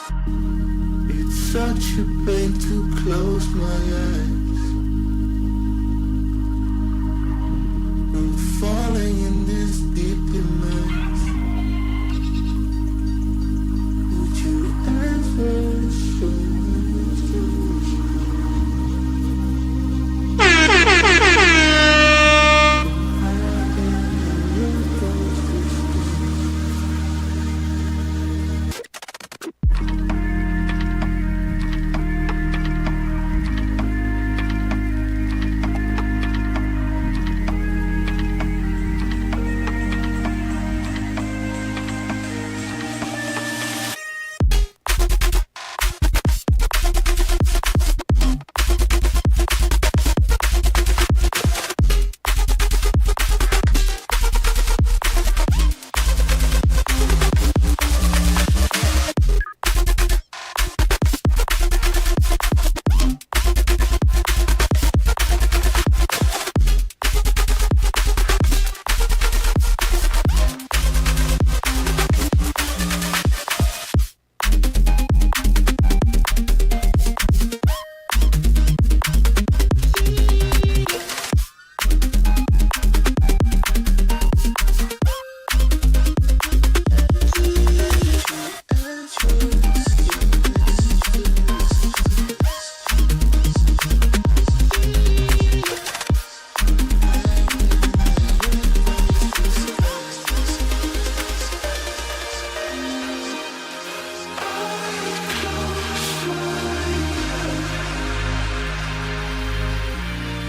It's such a pain to close my eyes. I'm falling in this deep immerse. Would you ever show me?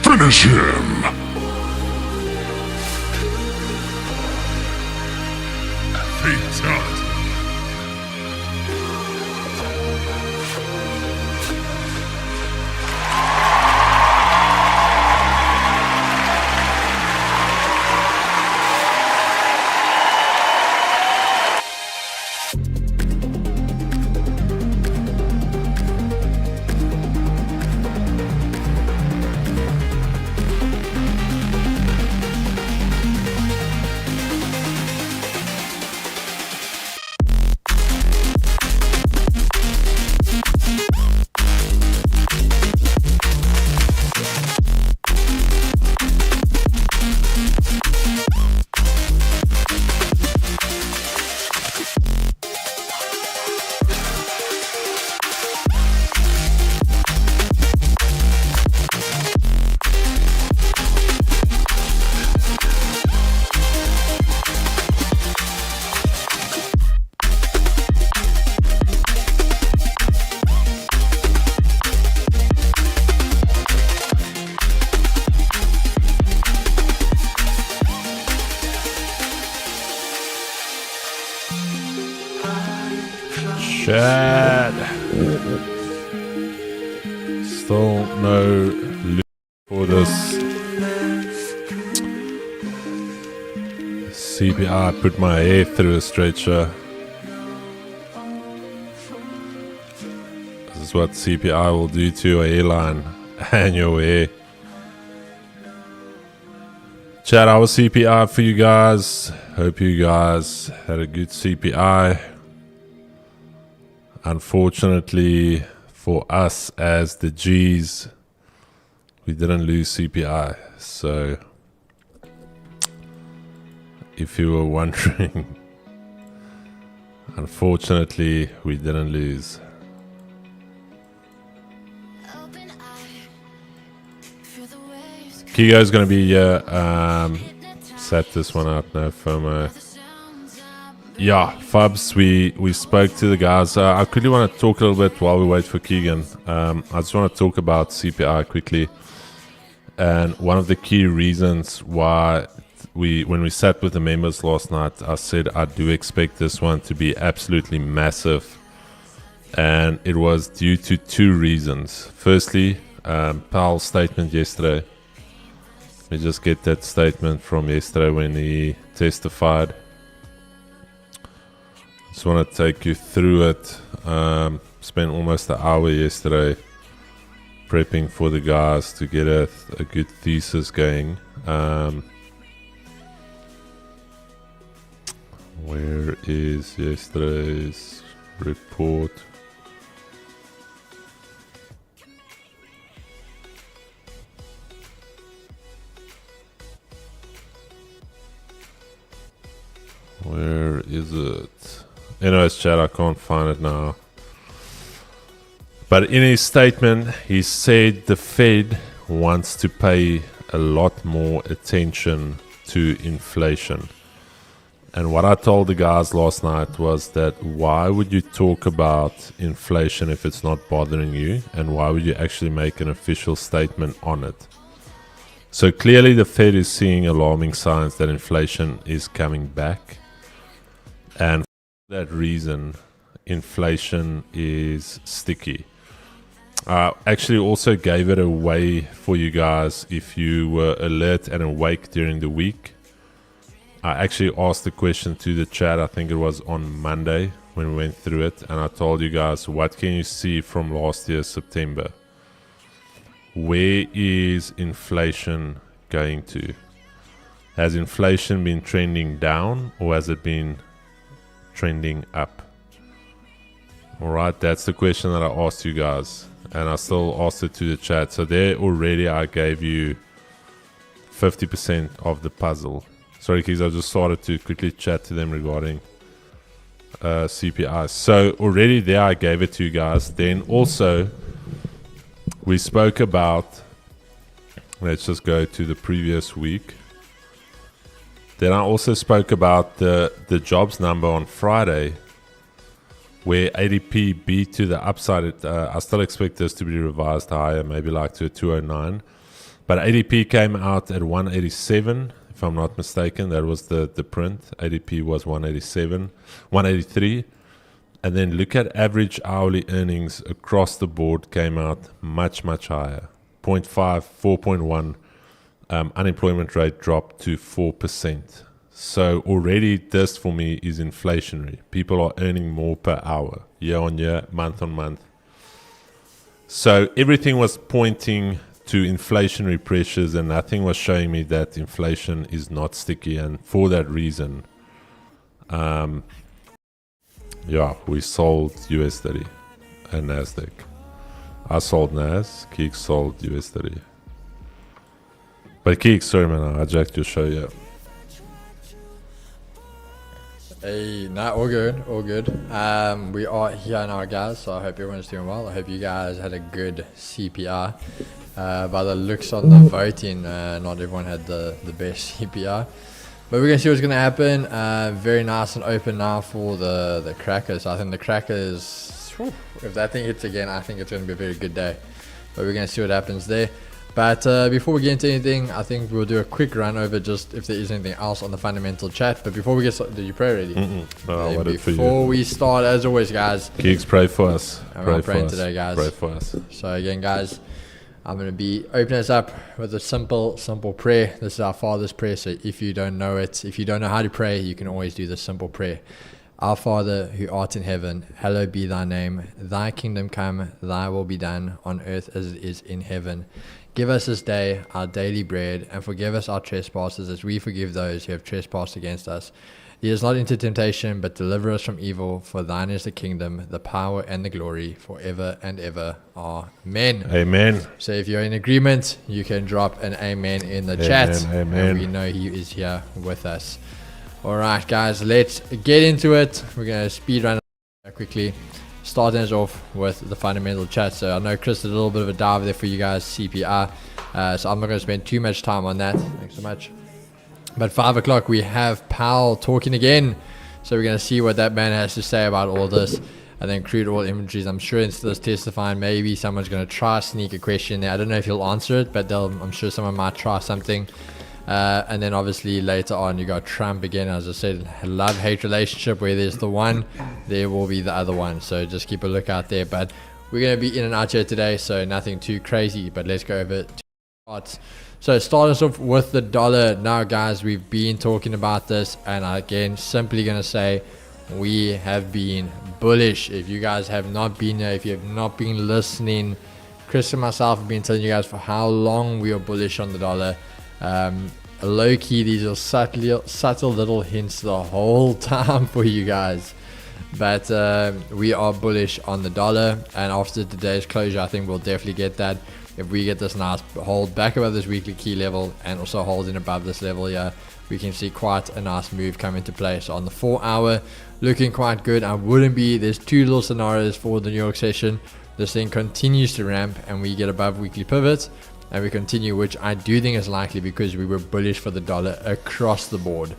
Finish him! Fatality. Chad. Still no loot for this. CPI put my hair through a stretcher. This is what CPI will do to your hairline and your hair. Chad, I was CPI for you guys. Hope you guys had a good CPI. Unfortunately for us as the G's, we didn't lose CPI. So if you were wondering, unfortunately we didn't lose. Kigo's gonna be here. Set this one out, no FOMO. Yeah, Fubs, we spoke to the guys. I quickly want to talk a little bit while we wait for Keegan. I just want to talk about CPI quickly. And one of the key reasons why when we sat with the members last night, I said I do expect this one to be absolutely massive. And it was due to two reasons. Firstly, Powell's statement yesterday. Let me just get that statement from yesterday when he testified. Just want to take you through it. Spent almost an hour yesterday prepping for the guys to get a good thesis going. Where is yesterday's report? post, chat. I can't find it now. But in his statement, he said the Fed wants to pay a lot more attention to inflation. And what I told the guys last night was that why would you talk about inflation if it's not bothering you? And why would you actually make an official statement on it? So clearly the Fed is seeing alarming signs that inflation is coming back. And for that reason, inflation is sticky. I actually also gave it away for you guys if you were alert and awake during the week. I actually asked the question to the chat, I think it was on Monday when we went through it, and I told you guys, what can you see from last year, September? Where is inflation going to? Has inflation been trending down or has it been trending up? Alright, that's the question that I asked you guys, and I still asked it to the chat. So there already I gave you 50% of the puzzle. Sorry kids, I just started to quickly chat to them regarding CPI. So already there I gave it to you guys. Then also we spoke about, let's just go to the previous week. Then I also spoke about the jobs number on Friday, where ADP beat to the upside. I still expect this to be revised higher, maybe like to a 209. But ADP came out at 187, if I'm not mistaken. That was the print. ADP was 187, 183. And then look at average hourly earnings across the board came out much, much higher. 0.5, 4.1. Unemployment rate dropped to 4%. So already this for me is inflationary. People are earning more per hour, year on year, month on month. So everything was pointing to inflationary pressures, and nothing was showing me that inflation is not sticky. And for that reason, we sold US30 and NASDAQ. I sold NAS, Keeks sold US30. But Keeks, sorry man, I hijacked your show, yeah. Hey, nah, all good, all good. We are here now, guys, so I hope everyone's doing well. I hope you guys had a good CPR. By the looks on the voting, not everyone had the best CPR. But we're going to see what's going to happen. Very nice and open now for the crackers. I think the crackers, if that thing hits again, I think it's going to be a very good day. But we're going to see what happens there. But before we get into anything, I think we'll do a quick run over just if there is anything else on the fundamental chat. But before we get started, did you pray already? No, before we start, as always, guys, Keeks, pray for us. I'm praying today, guys. Pray for us. So again, guys, I'm going to be opening us up with a simple prayer. This is our Father's prayer. So if you don't know it, if you don't know how to pray, you can always do this simple prayer. Our Father, who art in heaven, hallowed be thy name. Thy kingdom come, thy will be done on earth as it is in heaven. Give us this day our daily bread, and forgive us our trespasses as we forgive those who have trespassed against us. Lead us not into temptation, but deliver us from evil. For thine is the kingdom, the power, and the glory, forever and ever. Amen. Amen. So if you're in agreement, you can drop an amen in the chat. Amen. And we know he is here with us. All right, guys, let's get into it. We're going to speed run quickly. Starting us off with the fundamental chat. So I know Chris did a little bit of a dive there for you guys, CPR. So I'm not going to spend too much time on that. Thanks so much. But 5 o'clock, we have Powell talking again. So we're going to see what that man has to say about all this. And then crude oil inventories. I'm sure instead of testifying, maybe someone's going to try sneak a question there. I don't know if he'll answer it, but I'm sure someone might try something. And then obviously later on you got Trump again. As I said, love-hate relationship, where there's the one, there will be the other one. So just keep a lookout there. But we're going to be in and out here today, so nothing too crazy. But let's go over to parts. So start us off with the dollar. Now guys, we've been talking about this, and again, simply going to say we have been bullish. If you guys have not been there, if you have not been listening, Chris and myself have been telling you guys for how long we are bullish on the dollar. Low-key, these are subtle little hints the whole time for you guys, but we are bullish on the dollar, and after today's closure I think we'll definitely get that. If we get this nice hold back above this weekly key level and also holding above this level here, we can see quite a nice move come into play. So on the 4 hour, looking quite good. I wouldn't be. There's two little scenarios for the New York session. This thing continues to ramp and we get above weekly pivots and we continue, which I do think is likely because we were bullish for the dollar across the board.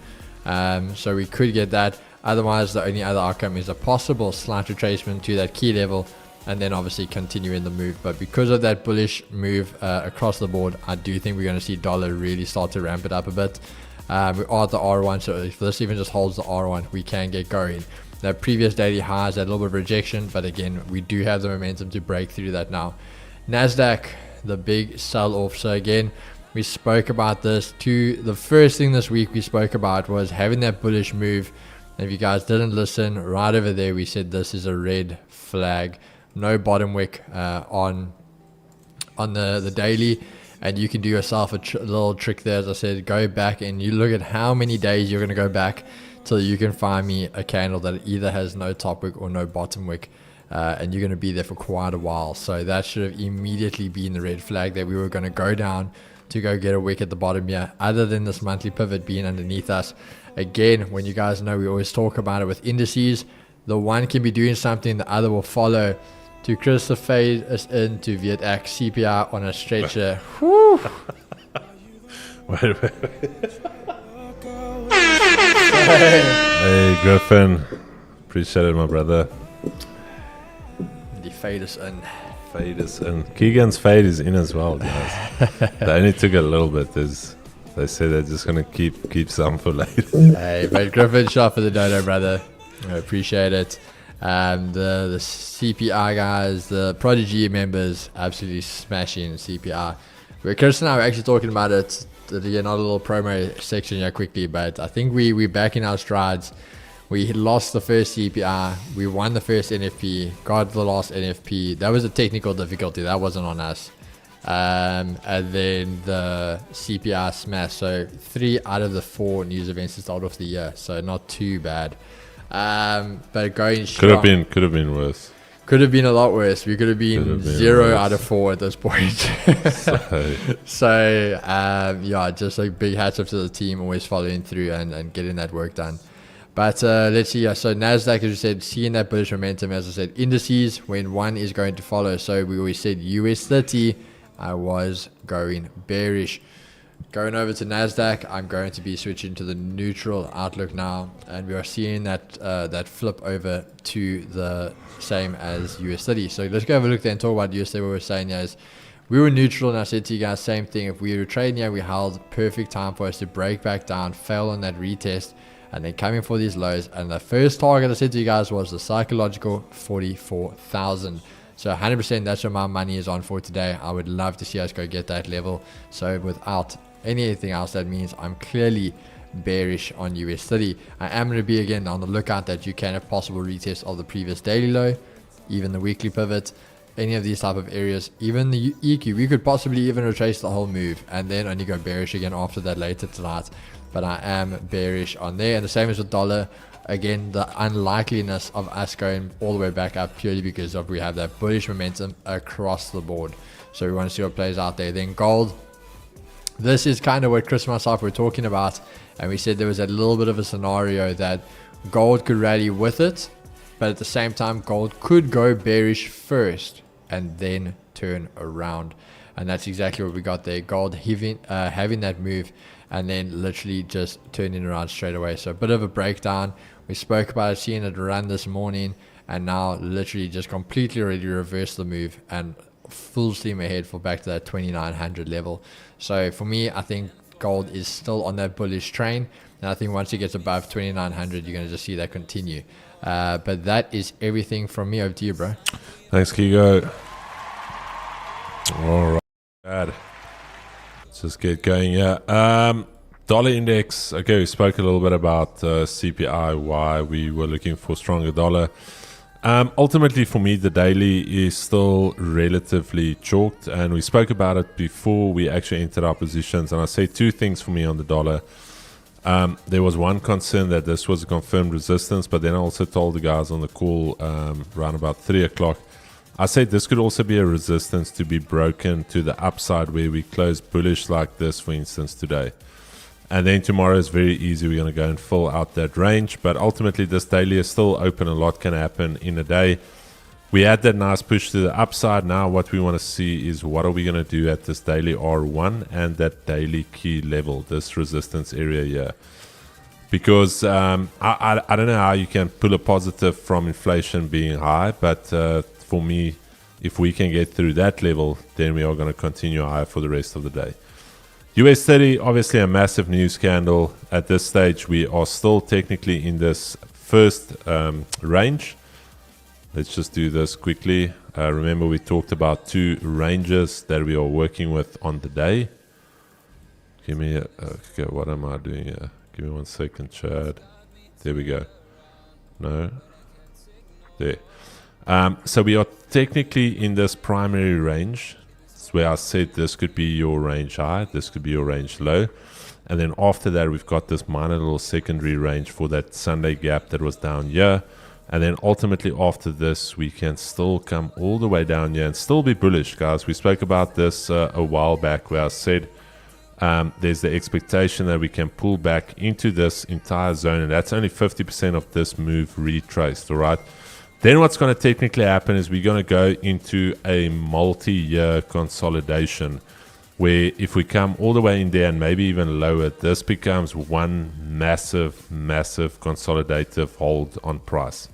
So we could get that. Otherwise, the only other outcome is a possible slight retracement to that key level and then obviously continue in the move. But because of that bullish move across the board, I do think we're going to see dollar really start to ramp it up a bit. We are at the R1, so if this even just holds the R1, we can get going. That previous daily highs had a little bit of rejection, but again, we do have the momentum to break through that now. Nasdaq, the big sell-off. So again, we spoke about this too. The first thing this week we spoke about was having that bullish move. And if you guys didn't listen, right over there we said this is a red flag. No bottom wick on the daily. And you can do yourself a little trick there. As I said, go back and you look at how many days you're going to go back till you can find me a candle that either has no top wick or no bottom wick, and you're going to be there for quite a while. So that should have immediately been the red flag that we were going to go down to go get a wick at the bottom here, other than this monthly pivot being underneath us. Again, when you guys know, we always talk about it with indices, the one can be doing something, the other will follow. To Chris, the fade us into VietX CPI on a stretcher. Whew. Wait. Hey, Griffin. Appreciate it, my brother. The fade us in. Fade is in. Keegan's fade is in as well, guys. They only took a little bit. They say they're just going to keep some for later. Hey, but Griffin, shot for the dodo, brother. I appreciate it. The CPI guys, the Prodigy members, absolutely smashing CPI. Where Chris and I were actually talking about it. Again, not a little promo section here quickly, but I think we're back in our strides. We lost the first CPI, we won the first NFP, got the last NFP. That was a technical difficulty, that wasn't on us. And then the CPI smash. So 3 out of the 4 news events to start off the year, so not too bad. But going strong, could have been worse. Could have been a lot worse. We could have been 0 out of 4 at this point. So yeah, just a big hats off to the team, always following through and getting that work done. But let's see. So Nasdaq, as you said, seeing that bullish momentum. As I said, indices, when one is going to follow. So we always said US 30. I was going bearish. Going over to Nasdaq, I'm going to be switching to the neutral outlook now, and we are seeing that that flip over to the same as US 30. So let's go have a look there and talk about US 30. What we're saying here is we were neutral, and I said to you guys, same thing. If we were trading here, we held perfect time for us to break back down, fail on that retest, and then coming for these lows. And the first target I said to you guys was the psychological 44,000. So 100%, that's what my money is on for today. I would love to see us go get that level. So without anything else, that means I'm clearly bearish on US 30. I am going to be again on the lookout that you can have possible retest of the previous daily low, even the weekly pivot, any of these type of areas, even the EQ. We could possibly even retrace the whole move and then only go bearish again after that later tonight. But I am bearish on there, and the same as with dollar. Again, the unlikeliness of us going all the way back up purely because of we have that bullish momentum across the board. So we want to see what plays out there. Then gold. This is kind of what Chris and myself were talking about, and we said there was a little bit of a scenario that gold could rally with it, but at the same time gold could go bearish first and then turn around. And that's exactly what we got there. Gold having that move and then literally just turning around straight away. So a bit of a breakdown. We spoke about it, seeing it run this morning, and now literally just completely already reversed the move and full steam ahead for back to that 2900 level. So for me, I think gold is still on that bullish train, and I think once it gets above 2900, you're going to just see that continue. But that is everything from me. Over to you, bro. Thanks, Kigo. All right, bad. Let's just get going. Yeah. Dollar index. Okay, we spoke a little bit about CPI, why we were looking for stronger dollar. Ultimately, for me, the daily is still relatively chalked, and we spoke about it before we actually entered our positions. And I say 2 things for me on the dollar. There was one concern that this was a confirmed resistance, but then I also told the guys on the call around about 3 o'clock, I said this could also be a resistance to be broken to the upside where we close bullish like this, for instance, today. And then tomorrow is very easy. We're going to go and fill out that range. But ultimately, this daily is still open. A lot can happen in a day. We had that nice push to the upside. Now what we want to see is what are we going to do at this daily R1 and that daily key level, this resistance area here. Because I don't know how you can pull a positive from inflation being high. But for me, if we can get through that level, then we are going to continue higher for the rest of the day. US 30, obviously a massive news candle. At this stage, we are still technically in this first range. Let's just do this quickly. Remember, we talked about 2 ranges that we are working with on the day. Give me okay, what am I doing here? Give me 1 second, Chad. There we go. No. There. So we are technically in this primary range. It's where I said this could be your range high, this could be your range low. And then after that, we've got this minor little secondary range for that Sunday gap that was down here. And then ultimately after this, we can still come all the way down here and still be bullish, guys. We spoke about this a while back where I said there's the expectation that we can pull back into this entire zone. And that's only 50% of this move retraced, all right? Then what's going to technically happen is we're going to go into a multi-year consolidation where if we come all the way in there and maybe even lower, this becomes one massive consolidative hold on price.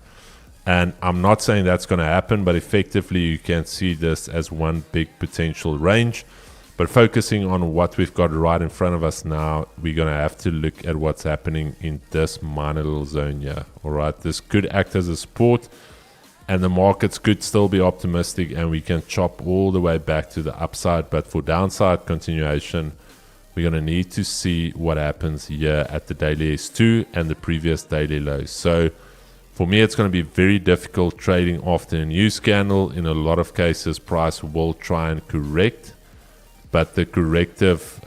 And I'm not saying that's going to happen, but effectively you can see this as one big potential range. But focusing on what we've got right in front of us now, we're going to have to look at what's happening in this minor little zone here. All right, this could act as a support, and the markets could still be optimistic, and we can chop all the way back to the upside. But for downside continuation, we're going to need to see what happens here at the daily S2 and the previous daily lows. So for me, it's going to be very difficult trading after a news candle. In a lot of cases, price will try and correct, but the corrective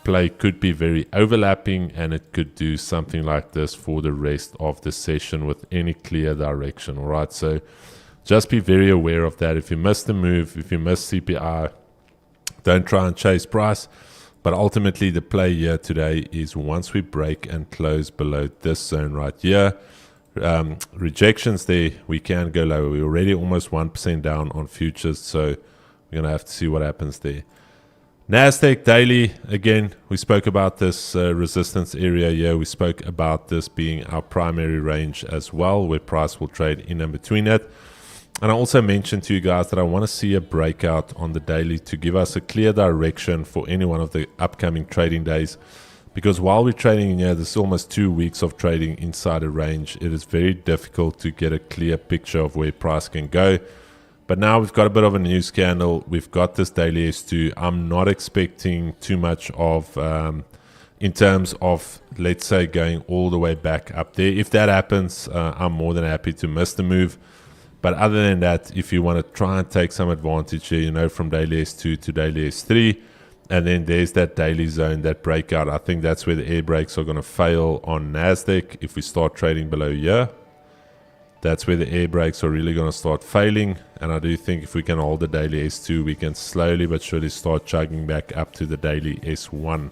play could be very overlapping, and it could do something like this for the rest of the session with any clear direction. All right, so just be very aware of that. If you miss the move, if you miss CPI, don't try and chase price. But ultimately, the play here today is once we break and close below this zone right here, rejections there, we can go lower. We're already almost 1% down on futures, so we're going to have to see what happens there. Nasdaq daily, again, we spoke about this resistance area here. We spoke about this being our primary range as well, where price will trade in and between it. And I also mentioned to you guys that I want to see a breakout on the daily to give us a clear direction for any one of the upcoming trading days. Because while we're trading in here, this is almost 2 weeks of trading inside a range. It is very difficult to get a clear picture of where price can go. But now we've got a bit of a news candle. We've got this daily S2. I'm not expecting too much of, in terms of, let's say, going all the way back up there. If that happens, I'm more than happy to miss the move. But other than that, if you want to try and take some advantage here, you know, from daily S2 to daily S3, and then there's that daily zone, that breakout. I think that's where the air brakes are going to fail on Nasdaq if we start trading below here. That's where the air brakes are really going to start failing. And I do think if we can hold the daily S2, we can slowly but surely start chugging back up to the daily S1.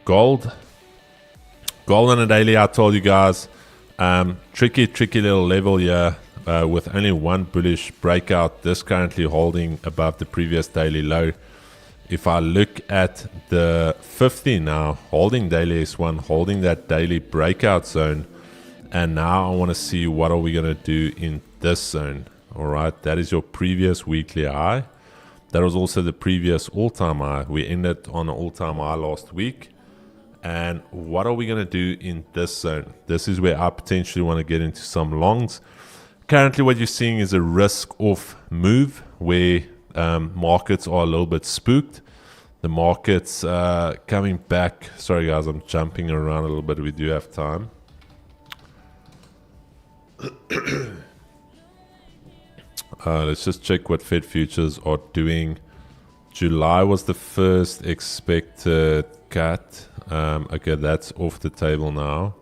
Gold on a daily, I told you guys, tricky little level here with only one bullish breakout. This currently holding above the previous daily low. If I look at the 50 now, holding daily S1, holding that daily breakout zone. And now I want to see what are we going to do in this zone. All right, that is your previous weekly high. That was also the previous all-time high. We ended on an all-time high last week. And what are we going to do in this zone? This is where I potentially want to get into some longs. Currently, what you're seeing is a risk-off move where markets are a little bit spooked. The markets coming back. Sorry, guys, I'm jumping around a little bit. We do have time. Let's just check what Fed futures are doing. July was the first expected cut. Okay, that's off the table now.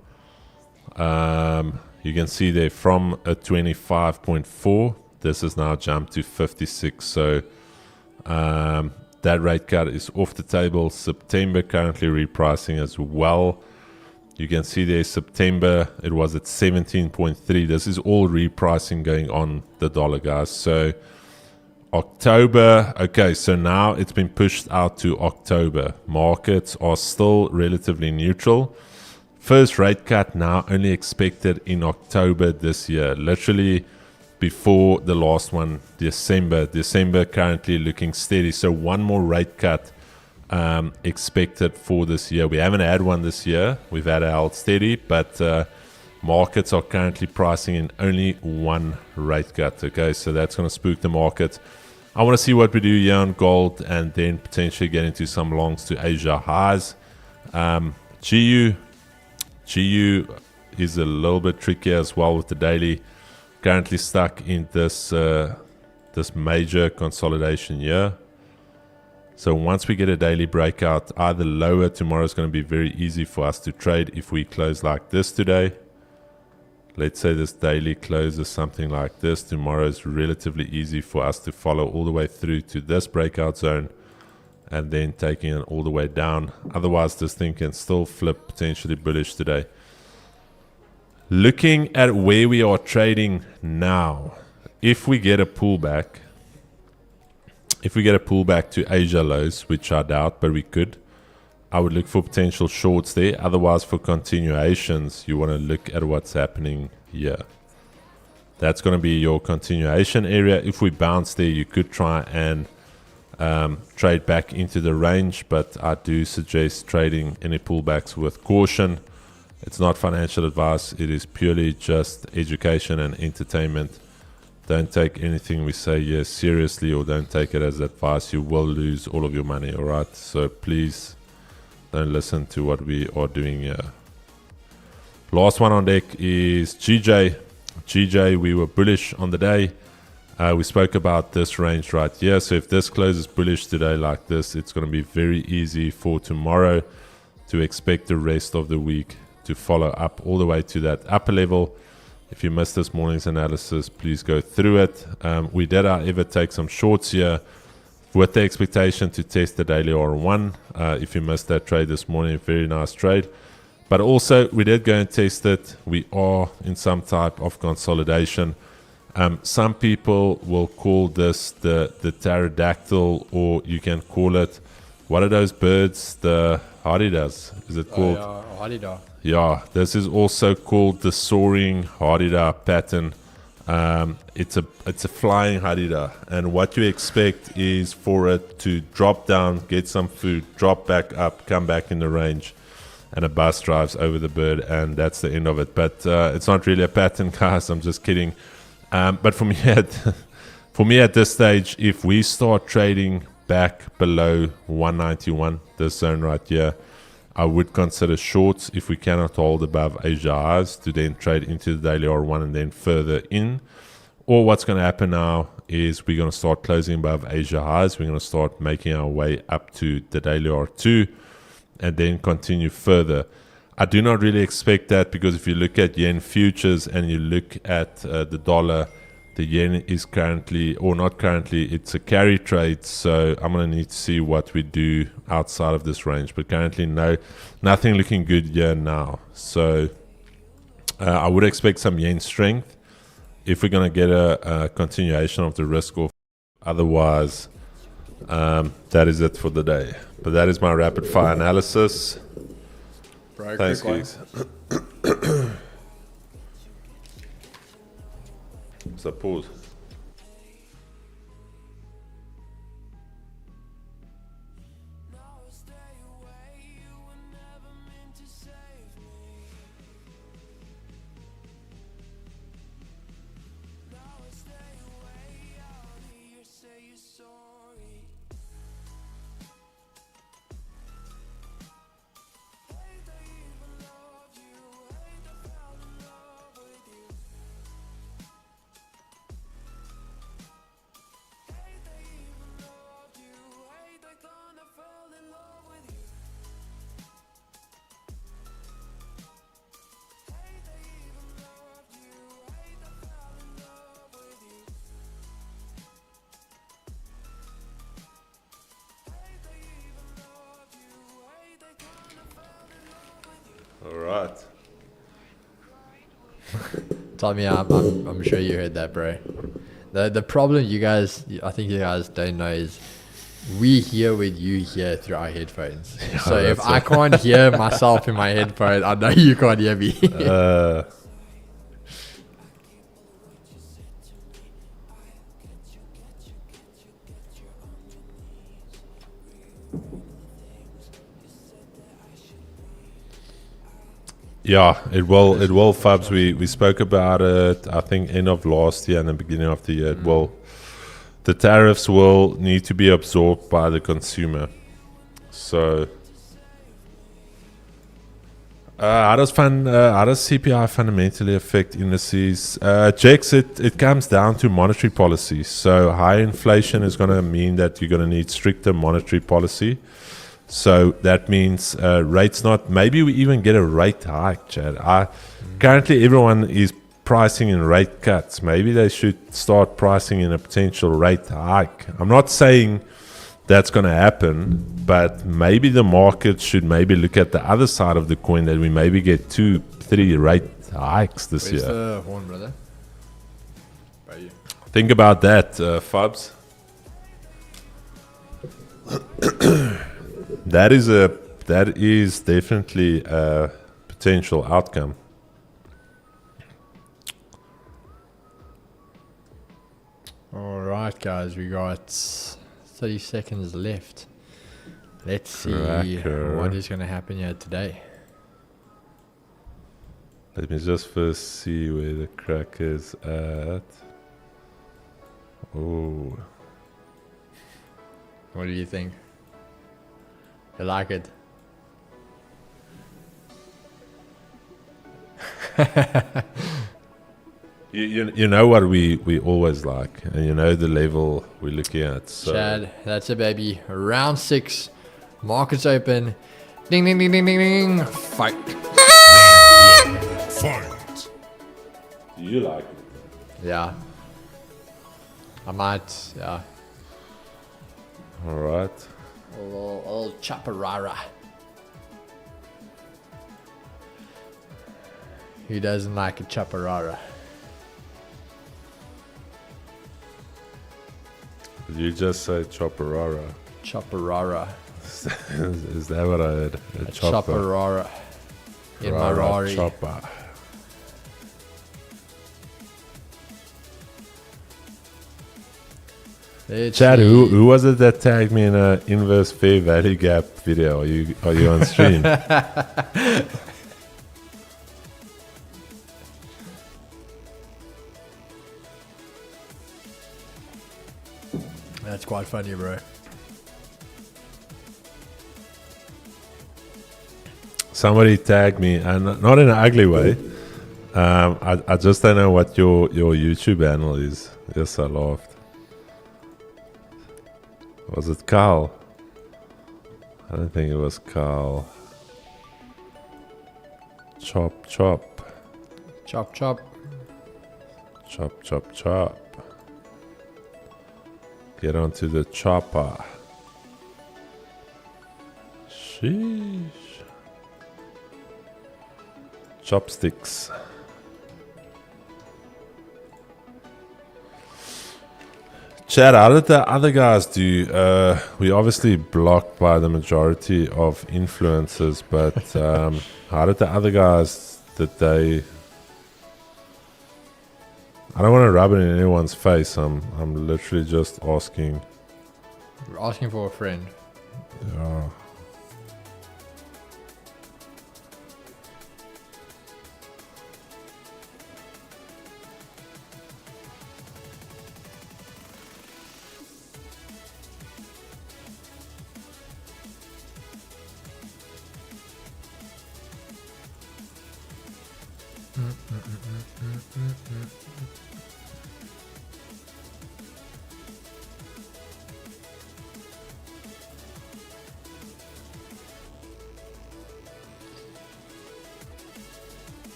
You can see there from a 25.4, this has now jumped to 56. So that rate cut is off the table. September currently repricing as well. You can see there September, it was at 17.3. This is all repricing going on the dollar, guys. So October, okay, so now it's been pushed out to October. Markets are still relatively neutral. First rate cut now only expected in October this year, literally before the last one, December. December currently looking steady. So one more rate cut expected for this year. We haven't had one this year. We've had a held steady, but markets are currently pricing in only one rate cut. Okay, so that's going to spook the market. I want to see what we do here on gold and then potentially get into some longs to Asia highs. GU is a little bit trickier as well with the daily. Currently stuck in this this major consolidation here. So once we get a daily breakout, either lower, tomorrow is going to be very easy for us to trade if we close like this today. Let's say this daily closes something like this. Tomorrow is relatively easy for us to follow all the way through to this breakout zone and then taking it all the way down. Otherwise, this thing can still flip potentially bullish today. Looking at where we are trading now, if we get a pullback, to Asia lows, which I doubt, but we could, I would look for potential shorts there. Otherwise, for continuations, you want to look at what's happening here. That's going to be your continuation area. If we bounce there, you could try and trade back into the range, but I do suggest trading any pullbacks with caution. It's not financial advice. It is purely just education and entertainment. Don't take anything we say here seriously, or don't take it as advice. You will lose all of your money, all right? So please don't listen to what we are doing here. Last one on deck is GJ. GJ, we were bullish on the day. We spoke about this range right here. So if this closes bullish today like this, it's going to be very easy for tomorrow to expect the rest of the week to follow up all the way to that upper level. If you missed this morning's analysis, please go through it. We did, however, take some shorts here with the expectation to test the daily R1. If you missed that trade this morning, very nice trade. But also, we did go and test it. We are in some type of consolidation. Some people will call this the pterodactyl, or you can call it, what are those birds? The haridas. Is it called? Harida. Yeah, this is also called the soaring harida pattern. It's a flying harida, and what you expect is for it to drop down, get some food, drop back up, come back in the range, and a bus drives over the bird, and that's the end of it. But it's not really a pattern, guys. I'm just kidding. But for me at this stage, if we start trading back below 191, this zone right here, I would consider shorts if we cannot hold above Asia highs to then trade into the daily R1 and then further in. Or what's going to happen now is we're going to start closing above Asia highs. We're going to start making our way up to the daily R2 and then continue further. I do not really expect that, because if you look at yen futures and you look at the dollar, the yen is currently, or not currently, it's a carry trade. So I'm going to need to see what we do outside of this range. But currently, nothing looking good here now. So I would expect some yen strength if we're going to get a continuation of the risk off. Otherwise, that is it for the day. But that is my rapid fire analysis. Bro, Thanks, quick geeks. So pause. All right. Tommy, I'm sure you heard that, bro. The problem you guys, I think you guys don't know is we hear what you hear through our headphones. So if I can't hear myself in my headphones, I know you can't hear me. Yeah, it will. It will, Fabs. We spoke about it. I think end of last year and the beginning of the year. It will. The tariffs will need to be absorbed by the consumer. So, how does CPI fundamentally affect indices? Jex, it comes down to monetary policy. So, high inflation is going to mean that you're going to need stricter monetary policy. So that means rates not. Maybe we even get a rate hike, Chad. Currently, everyone is pricing in rate cuts. Maybe they should start pricing in a potential rate hike. I'm not saying that's going to happen, but maybe the market should maybe look at the other side of the coin, that we maybe get 2-3 rate hikes this Where's year. the horn, brother? By you. Think about that, Fubs. That is definitely a potential outcome. All right, guys, we got 30 seconds left. Let's see Cracker. what is going to happen here today. Let me just first see where the crack is at. Oh, What do you think? You like it? you know what we always like, and you know the level we're looking at. So Chad, that's it, baby. Round 6. Markets open. Ding, ding, ding, ding, ding, ding. Fight. Fight. do you like it? Yeah. I might, yeah. All right. A little chaparara. Who doesn't like a chaparara? Did you just say chopperara? Chaparara. Is that what I heard? A chaparara. In my Rari. Chopper. Let's Chad, see. who was it that tagged me in a inverse fair value gap video? Are you on stream? That's quite funny, bro. Somebody tagged me, and not in an ugly way. I just don't know what your YouTube handle is. Yes, I laughed. Was it Carl? I don't think it was Carl. Chop, chop. Chop, chop. Chop, chop, chop. Get onto the chopper. Sheesh. Chopsticks. Chad, how did the other guys do? We obviously blocked by the majority of influencers, but how did the other guys, did they... I don't want to rub it in anyone's face. I'm literally just asking. We're asking for a friend. Yeah.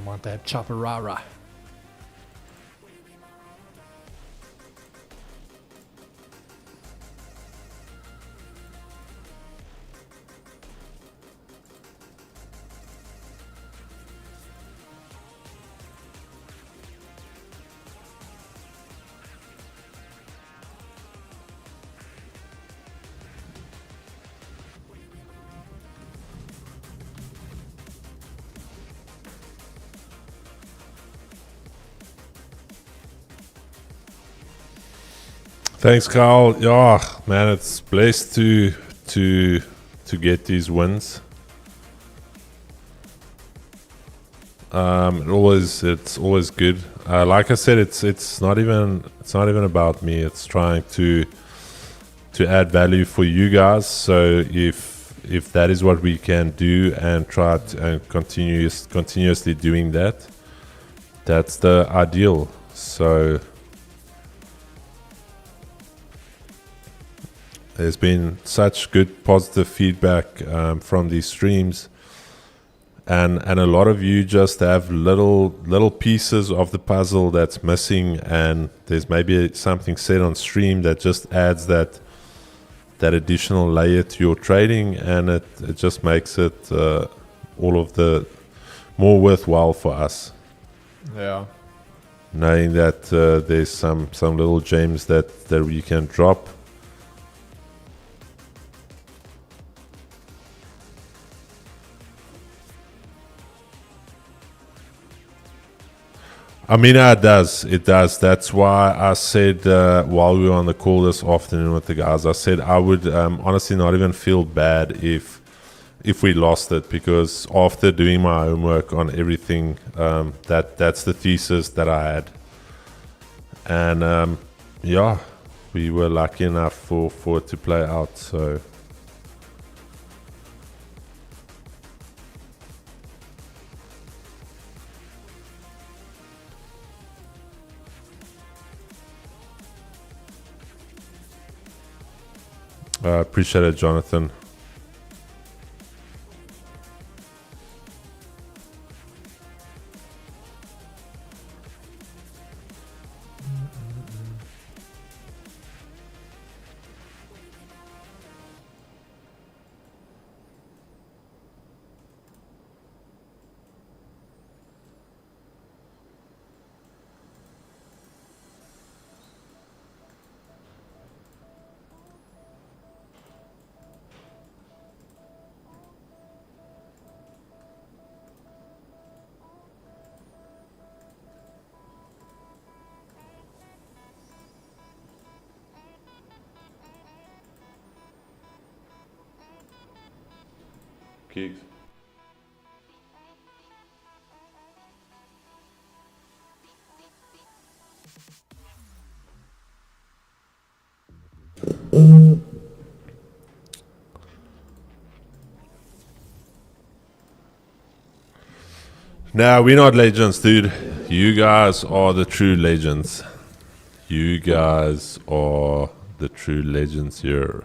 I want that chopperara. Thanks, Carl. Yeah, man, it's blessed to get these wins. It's always good. Like I said, it's not even about me. It's trying to add value for you guys. So if that is what we can do and try to, and continuously doing that, that's the ideal. So there's been such good positive feedback from these streams, and a lot of you just have little pieces of the puzzle that's missing, and there's maybe something said on stream that just adds that additional layer to your trading, and it just makes it all of the more worthwhile for us. Yeah. Knowing that there's some little gems that we can drop. I mean, it does. That's why I said while we were on the call this afternoon with the guys, I said I would honestly not even feel bad if we lost it, because after doing my homework on everything, that's the thesis that I had, and yeah, we were lucky enough for it to play out. So. Appreciate it, Jonathan. Kicks. Nah, we're not legends, dude. You guys are the true legends. You guys are the true legends here.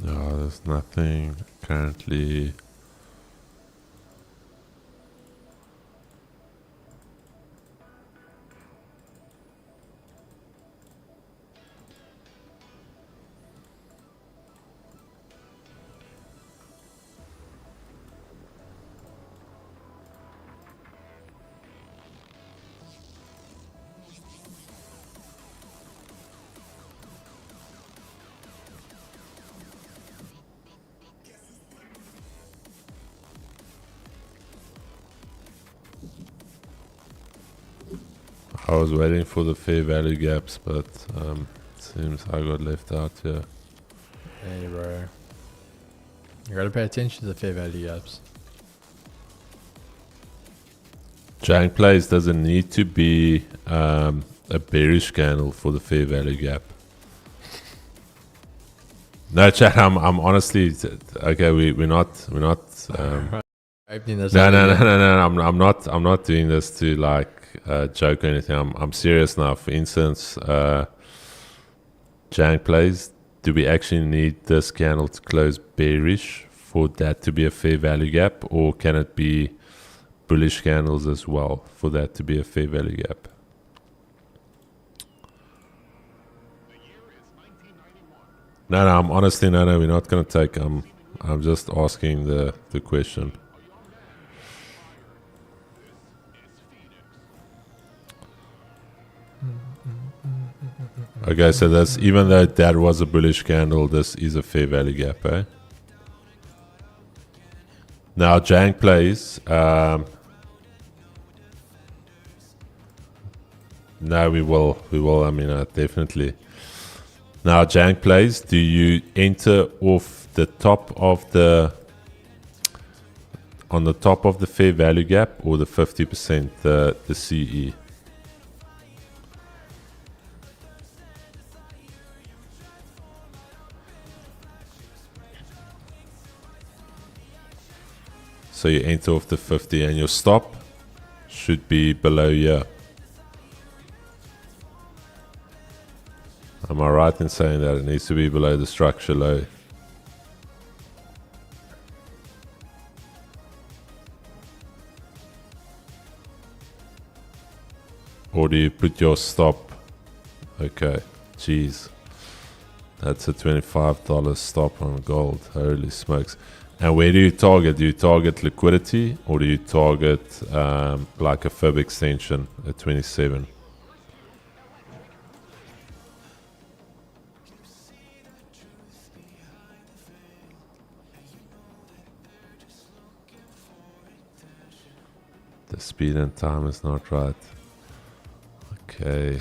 No, there's nothing currently. I was waiting for the fair value gaps, but seems I got left out here. You gotta pay attention to the fair value gaps. Jank plays doesn't need to be a bearish candle for the fair value gap. No, chat. I'm honestly okay. We're not. Opening this No, up no, no, again. no, no. I'm not doing this to like joke or anything. I'm serious now. For instance, Jank plays. Do we actually need this candle to close bearish for that to be a fair value gap, or can it be bullish candles as well for that to be a fair value gap? No, I'm honestly no. We're not gonna take. I'm just asking the question. Okay, so that's even though that was a bullish candle, this is a fair value gap, eh? Now Jank plays. No, we will. I mean, definitely. Now Jank plays. Do you enter off the top of the on the top of the fair value gap or the 50%, the CE? So you enter off the 50 and your stop should be below here. Am I right in saying that it needs to be below the structure low? Or do you put your stop? Okay, jeez. That's a $25 stop on gold. Holy smokes. And where do you target? Do you target liquidity or do you target like a fib extension at 27? The speed and time is not right. Okay.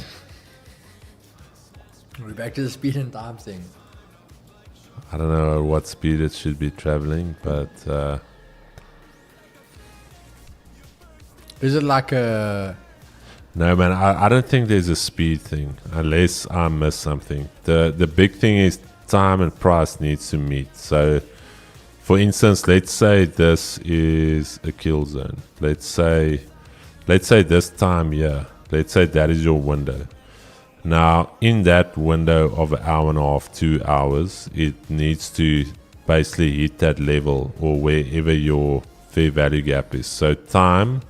We're back to the speed and time thing. I don't know at what speed it should be traveling, but Is it like a... no, man, I don't think there's a speed thing unless I miss something. The big thing is time and price needs to meet. So, for instance, let's say this is a kill zone. Let's say this time here. Let's say that is your window. Now, in that window of an hour and a half, 2 hours, it needs to basically hit that level or wherever your fair value gap is. So time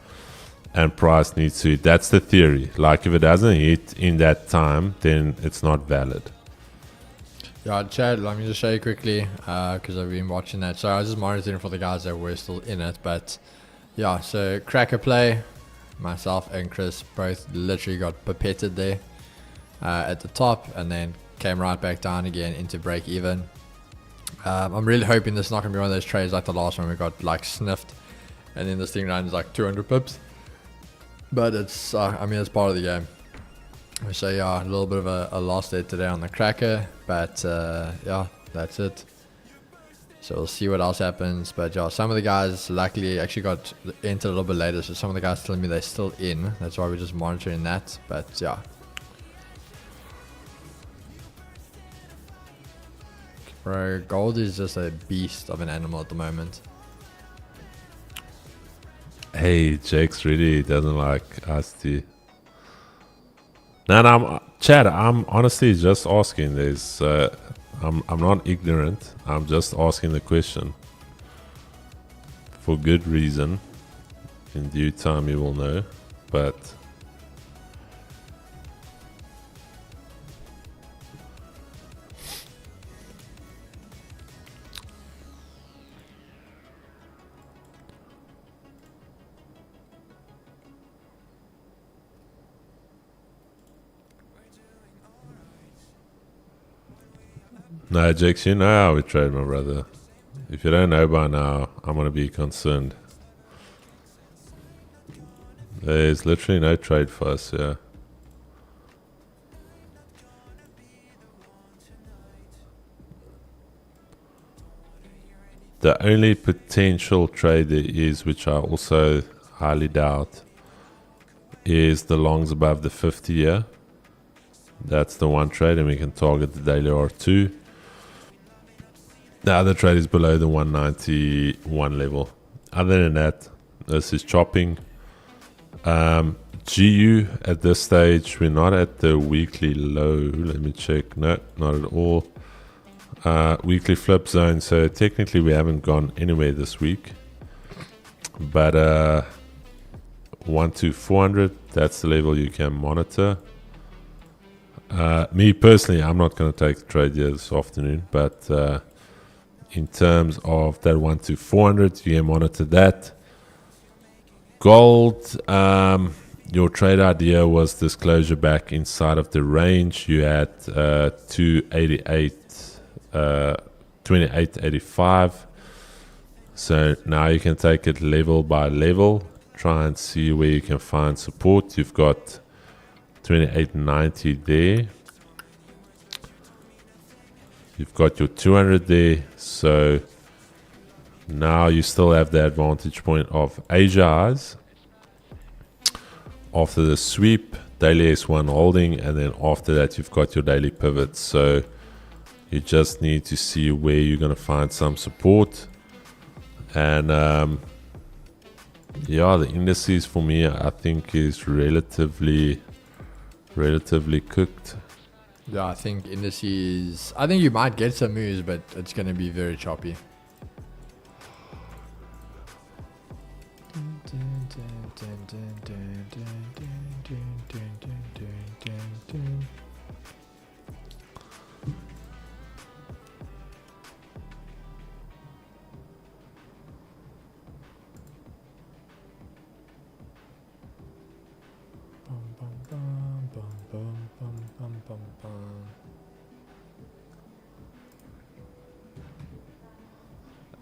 and price needs to, that's the theory. Like if it doesn't hit in that time, then it's not valid. Yeah, Chad, let me just show you quickly because I've been watching that. So I was just monitoring for the guys that were still in it. But yeah, so cracker play, myself and Chris both literally got pipetted there. At the top and then came right back down again into break even. I'm really hoping this is not going to be one of those trades like the last one we got like sniffed and then this thing runs like 200 pips, but it's I mean it's part of the game. So yeah, a little bit of a loss there today on the cracker, but yeah, that's it. So we'll see what else happens. But yeah, some of the guys luckily actually got entered a little bit later, so some of the guys telling me they're still in. That's why we're just monitoring that. But yeah, bro, gold is just a beast of an animal at the moment. Hey, Jake's really doesn't like us to. No, Chad, I'm honestly just asking. There's, I'm not ignorant. I'm just asking the question. For good reason. In due time you will know. But no, Jakes, you know how we trade, my brother. If you don't know by now, I'm going to be concerned. There's literally no trade for us, yeah. The only potential trade there is, which I also highly doubt, is the longs above the 50 year. That's the one trade, and we can target the daily R2. The other trade is below the 191 level. Other than that, this is chopping. GU at this stage, we're not at the weekly low. Let me check. No, not at all. Weekly flip zone, so technically we haven't gone anywhere this week. But 1 to 400, that's the level you can monitor. Me personally, I'm not going to take the trade here this afternoon, but in terms of that 1 to 400, you can monitor that. Gold, your trade idea was this closure back inside of the range. You had 28.85. So now you can take it level by level, try and see where you can find support. You've got 28.90 there. You've got your 200 there. So now you still have the advantage point of Asia eyes. After the sweep, daily S1 holding, and then after that you've got your daily pivots. So you just need to see where you're going to find some support. And yeah, the indices for me, I think, is relatively cooked. Yeah, I think indices. I think you might get some moves, but it's going to be very choppy.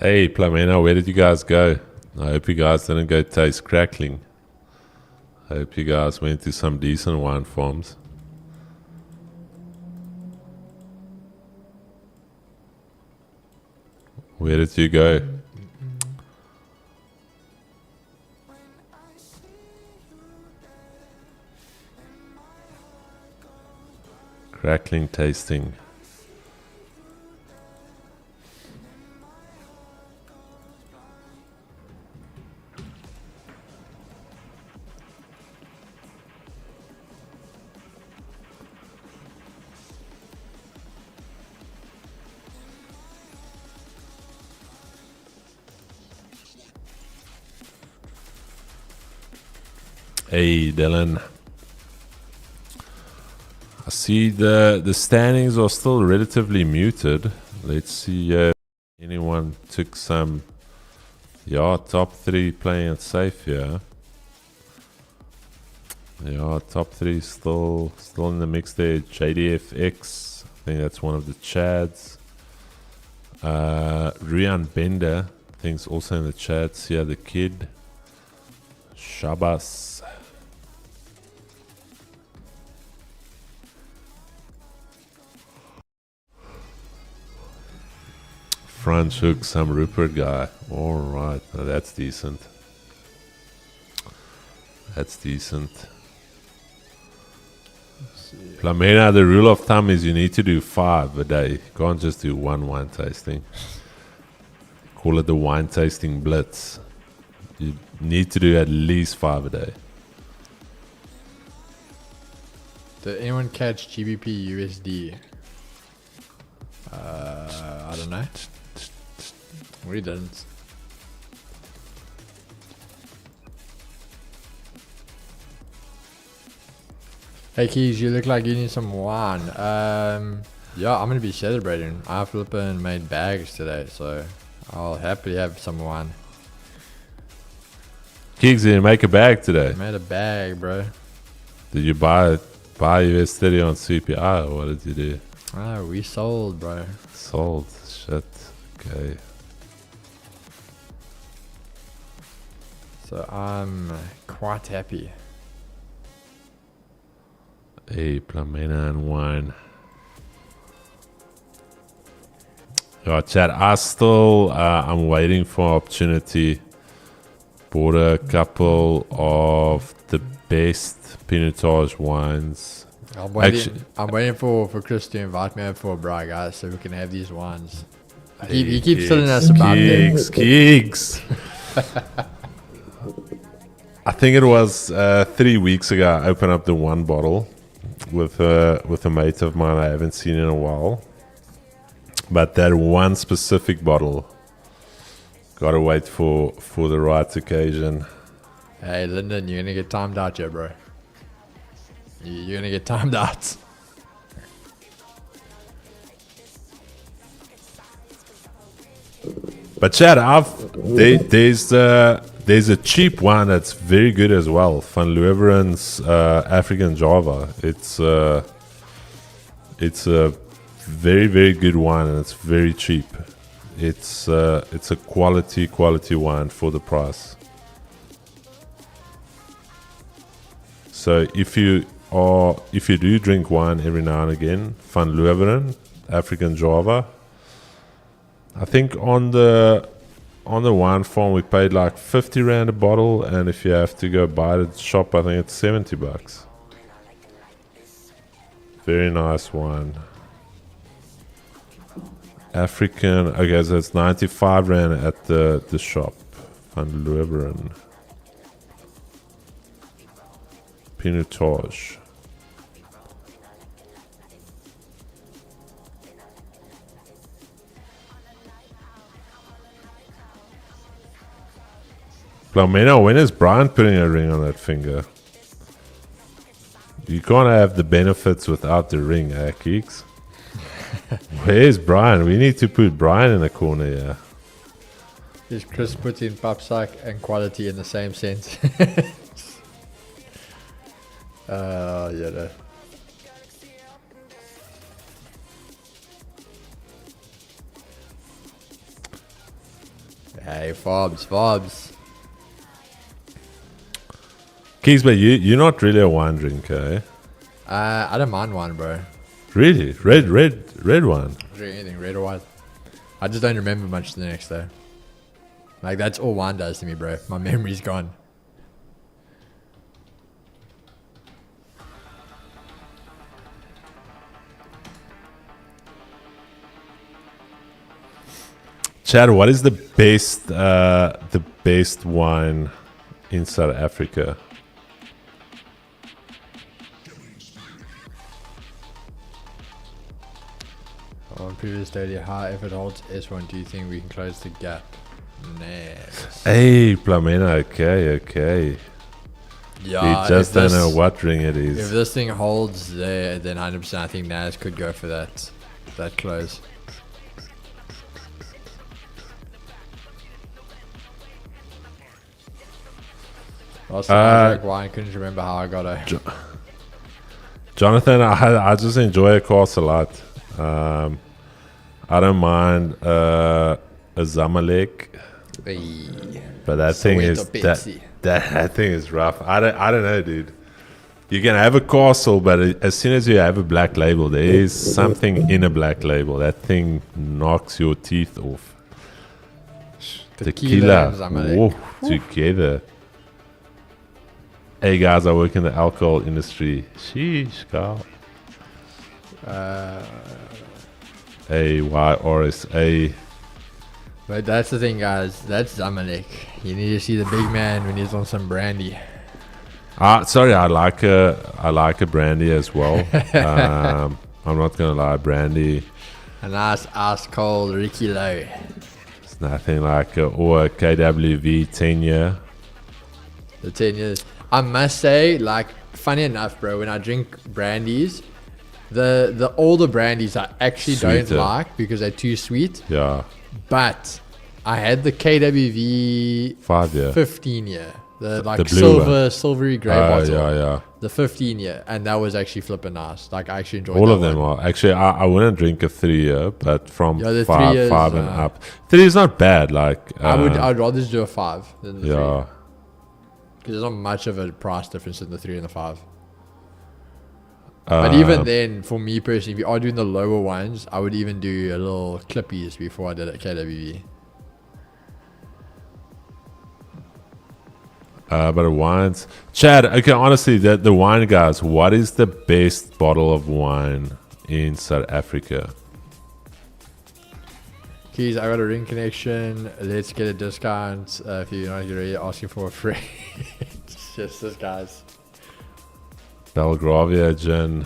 Hey, Plamena, where did you guys go? I hope you guys didn't go taste crackling. I hope you guys went to some decent wine farms. Where did you go? Crackling tasting. Hey, Dylan. I see the standings are still relatively muted. Let's see if anyone took some. Yeah, top 3 playing it safe here. Yeah, top 3 still in the mix there. JDFX, I think that's one of the Chads. Rian Bender, I think is also in the chats. Yeah, the kid. Shabas. Franz Hook, some Rupert guy. Alright, now that's decent. That's decent. Plamena, the rule of thumb is you need to do 5 a day. You can't just do one wine tasting. Call it the wine tasting blitz. You need to do at least 5 a day. Did anyone catch GBP USD? I don't know. We didn't. Hey Keys, you look like you need some wine. Yeah, I'm gonna be celebrating. I flipping made bags today, so I'll happily have some wine. Keys, did you make a bag today? I made a bag, bro. Did you buy US 30 on CPI, or what did you do? Ah, we sold, bro. Sold. Shit. Okay. So I'm quite happy. Hey, Plamena and wine. Yeah, Chad, I'm waiting for opportunity. Bought a couple of the best Pinotage wines. I'm waiting for Chris to invite me over for a bra, guys, so we can have these wines. He keeps telling us about them. Keeks. I think it was 3 weeks ago. I opened up the one bottle with a mate of mine I haven't seen in a while. But that one specific bottle, gotta wait for the right occasion. Hey, Lyndon, you're gonna get timed out here, bro. You're gonna get timed out. But Chad, there's a cheap one that's very good as well. Van Leeuweren's African Java. It's a very, very good wine, and it's very cheap. It's a quality wine for the price. So if you do drink wine every now and again, Van Leeuweren African Java. I think on the wine farm we paid like 50 rand a bottle, and if you have to go buy it at the shop, I think it's $70. Very nice wine. African, okay, so it's 95 rand at the shop. Van Leeuweren. Pinotage. Plamena, when is Brian putting a ring on that finger? You can't have the benefits without the ring, Geeks. Where's Brian? We need to put Brian in the corner here. Is Chris putting papsak and quality in the same sense? Yeah. Hey, Fobs. Keeks, but you're not really a wine drinker, eh? I don't mind wine, bro. Really? Red wine? Drink anything, red or white. I just don't remember much the next day. Like, that's all wine does to me, bro. My memory's gone. Chad, what is the best wine in South Africa? On previous study, how if it holds S1, do you think we can close the gap? Nah. Hey, Plamena, okay. Yeah, We just don't know what ring it If is. this thing holds there, then 100% I think Nas could go for that close. Last time I drank wine, couldn't remember how I got a... Jonathan, I just enjoy a course a lot. I don't mind a Zamalek, but that thing is that thing is rough. I don't know, dude. You can have a castle, but as soon as you have a black label, there is something in a black label. That thing knocks your teeth off. Tequila, whoa, together. Hey guys, I work in the alcohol industry. Sheesh, Carl. AYRSA. But that's the thing, guys. That's Zamalek. You need to see the big man when he's on some brandy. Sorry, I like a brandy as well. I'm not gonna lie, brandy. A nice ice cold Ricky Low. It's nothing like a KWV 10 year. The 10 years. I must say, like, funny enough, bro, when I drink brandies, the older brandies I actually don't like because they're too sweet. Yeah. But I had the KWV 5 year. 15 year. The blue silvery grey bottle. Yeah. The 15 year. And that was actually flipping nice. Like, I actually enjoyed All that of them one. are. Actually, I wouldn't drink a 3 year, but from the 5 3 years, and up. 3 is not bad. Like I'd rather just do a 5 than the 3. yeah. Because there's not much of a price difference in the 3 and the 5. But even then, for me personally, if you are doing the lower ones, I would even do a little clippies before I did it KWV. But wines, Chad. Okay, honestly, the wine guys. What is the best bottle of wine in South Africa? Keys, I got a ring connection. Let's get a discount. If you're not already asking for a free, it's just this, guys. Belgravia gin.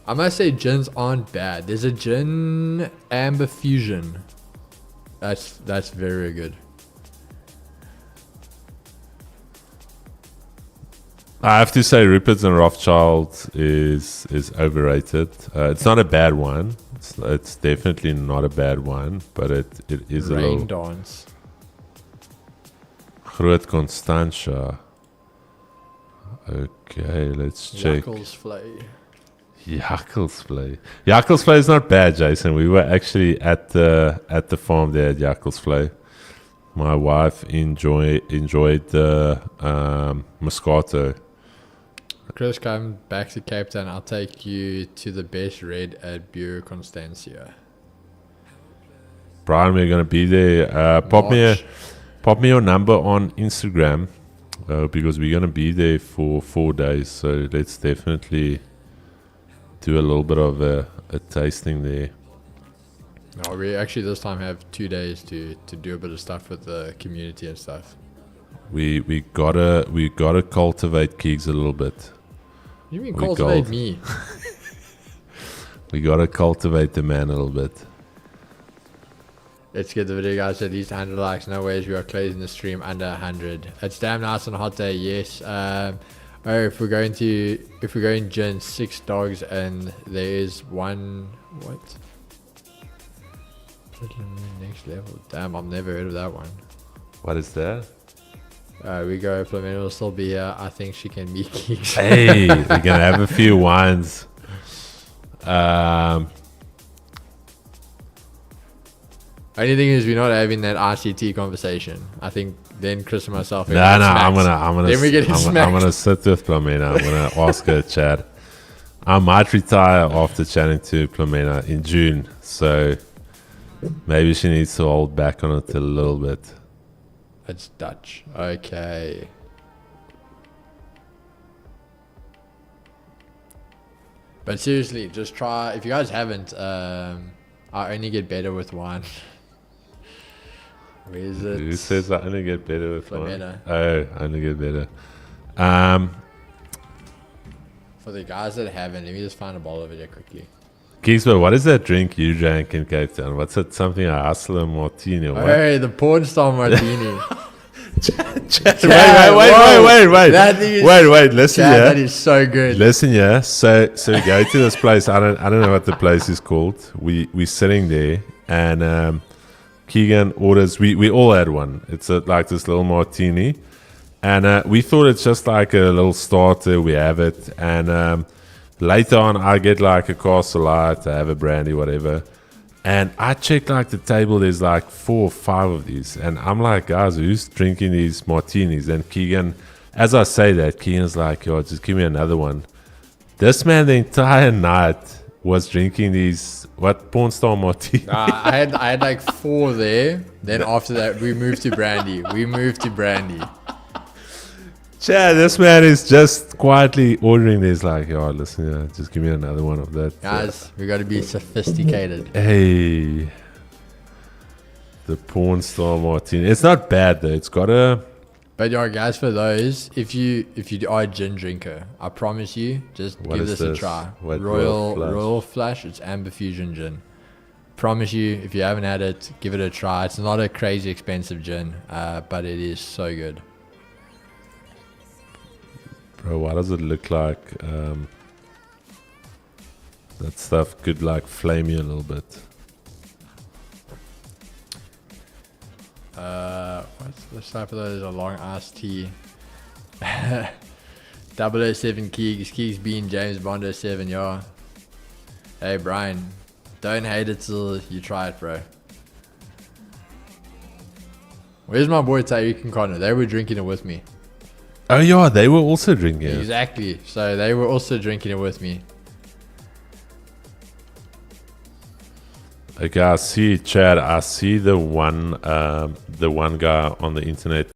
I must say, gins aren't bad. There's a gin amber fusion. That's very good. I have to say, Rupert's and Rothschild is overrated. It's not a bad one. It's definitely not a bad one, but it is a Rain little. dance. Groot Constantia. Okay, let's check. Jakkalsvlei. Jakkalsvlei is not bad, Jason. We were actually at the farm there at Jakkalsvlei. My wife enjoyed the Moscato. Chris, come back to Cape Town. I'll take you to the best red at Bureau Constantia. Brian, we're gonna be there. Pop me your number on Instagram because we're gonna be there for 4 days. So let's definitely do a little bit of a tasting there. No, we actually this time have 2 days to do a bit of stuff with the community and stuff. We gotta cultivate Keegs a little bit. You mean cultivate me? We gotta cultivate the man a little bit. Let's get the video, guys, at least 100 likes. No ways we are closing the stream under 100. It's damn nice on a hot day, yes. If we're going gin, 6 dogs, and there is one. What? Next level. Damn, I've never heard of that one. What is that? We go. Flamingo will still be here. I think she can meet Keeks. Hey, we're gonna have a few wines. Only thing is, we're not having that RCT conversation. I think then Chris and myself. No, I'm gonna. Then we get I'm gonna sit with Plamena. I'm gonna ask her, Chad. I might retire after chatting to Plamena in June, so maybe she needs to hold back on it a little bit. It's Dutch. Okay. But seriously, just try. If you guys haven't, I only get better with wine. Where is it? Who says I only get better with Flamena. wine? Oh, I only get better. For the guys that haven't, let me just find a bottle of it here quickly. Keegsburg, what is that drink you drank in Cape Town? What's it? Something a hustler martini or what? Hey, the porn star martini. Wait, listen Chad, here. that is so good. Listen here. So we go to this place. I don't know what the place is called. We're sitting there and Keegan orders, we all had one. It's like this little martini. And we thought it's just like a little starter. We have it. And later on, I get like a Castle Light, I have a brandy, whatever. And I check like the table, there's like 4 or 5 of these. And I'm like, guys, who's drinking these martinis? And Keegan, as I say that, Keegan's like, yo, just give me another one. This man, the entire night, was drinking these, what, porn star martinis? I had like 4 there. Then after that, we moved to brandy. Chad, this man is just quietly ordering this, like, yo, listen, just give me another one of that. Guys, we got to be sophisticated. Hey, the porn star martini. It's not bad though. It's got a. But yeah, guys, for those, if you are a gin drinker, I promise you, just give this a try. What, Royal Flush. It's Amber Fusion gin. Promise you, if you haven't had it, give it a try. It's not a crazy expensive gin, but it is so good. Bro, why does it look like that stuff could like flame you a little bit? Let's start for those. A long iced tea. 007 Keegs being James Bond 07, yeah. Hey Brian, don't hate it till you try it, bro. Where's my boy Tariq and Connor? They were drinking it with me. Oh yeah, they were also drinking it. Exactly. So they were also drinking it with me. Okay, I see, Chad. I see the one guy on the internet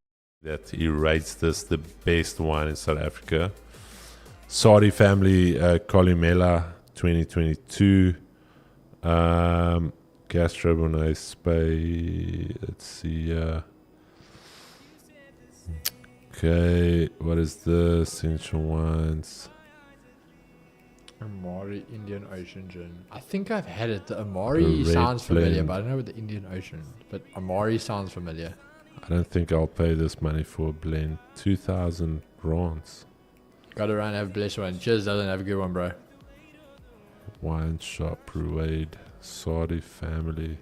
that he rates this the best wine in South Africa. Saudi family Colimela 2022. Gastrobonnet Spay. Let's see. Okay, what is this? Essential wines. Amari Indian Ocean gin. I think I've had it. The Amari The red sounds familiar, blend. but I don't know what the Indian Ocean. But Amari sounds familiar. I don't think I'll pay this money for a blend. 2,000 rands. Got to run, have a blessed one. Cheers, doesn't have a good one, bro. Wine shop, Ruade, Saudi family.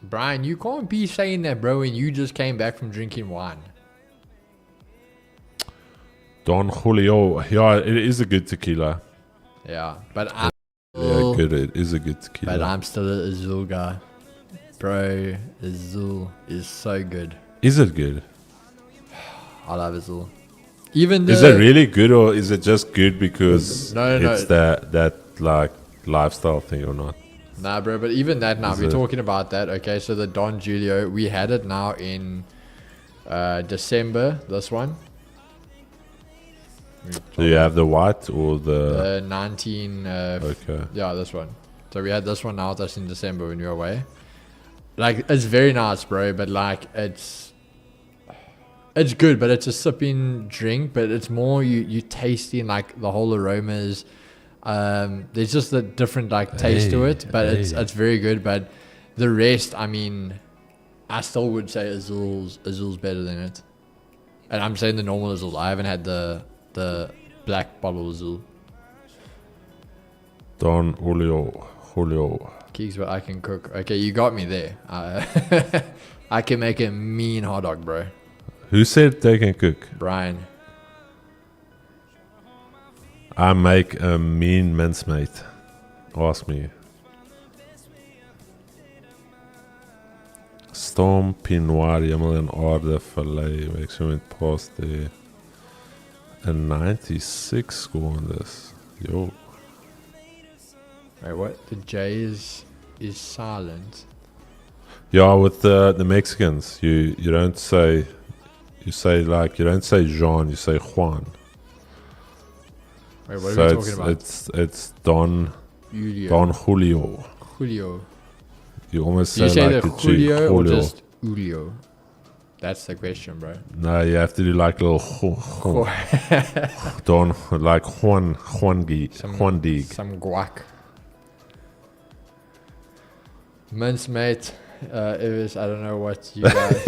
Brian, you can't be saying that, bro, when you just came back from drinking wine. Don Julio. Yeah, it is a good tequila. Yeah, but I'm Yeah, still, good. It is a good tequila. but I'm still an Azul guy. Bro, Azul is so good. Is it good? I love Azul. Even the, Is it really good, or is it just good because No. it's that like lifestyle thing or not? Nah, bro, but even that now, Is we're it? talking about that. Okay, so the Don Julio, we had it now in December, this one. Do you have the white or the? 19, Okay. yeah, this one. So we had this one now with us in December when we were away. Like, it's very nice, bro, but like, it's good, but it's a sipping drink, but it's more you tasting like the whole aromas. There's just a different like taste to it, but it's very good. But the rest, I mean, I still would say Azul's better than it. And I'm saying the normal Azul. I haven't had the black bottle Azul. Don Julio. Keeks, what I can cook. Okay, you got me there. I can make a mean hot dog, bro. Who said they can cook? Brian. I make a mean mincemeat. Ask me. Storm Pinot, Jammer en Aarde, Filet. Make sure it past there. A 96 score on this. Yo. Wait, what? The J is silent. Yeah, with the Mexicans, you don't say, you don't say Jean, you say Juan. Wait, what So are we talking about? it's Don Julio. Julio. You almost Do you say say like the the G, Julio or just Julio? That's the question, bro. No, you have to do like little Don, like Juan Dig. Some guac. Mincemeat. It was, I don't know what you guys.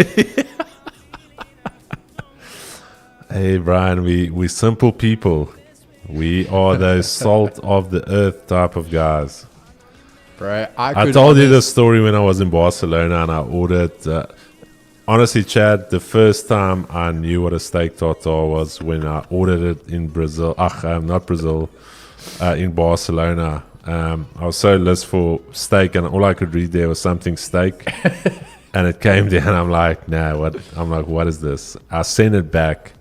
Hey Brian, we simple people. We are those salt of the earth type of guys. Bro, I told you the story when I was in Barcelona and I ordered. Honestly, Chad, the first time I knew what a steak tartare was when I ordered it in Brazil. Not Brazil, in Barcelona. I was so list for steak, and all I could read there was something steak, and it came there, and I'm like, nah, what? I'm like, what is this? I sent it back.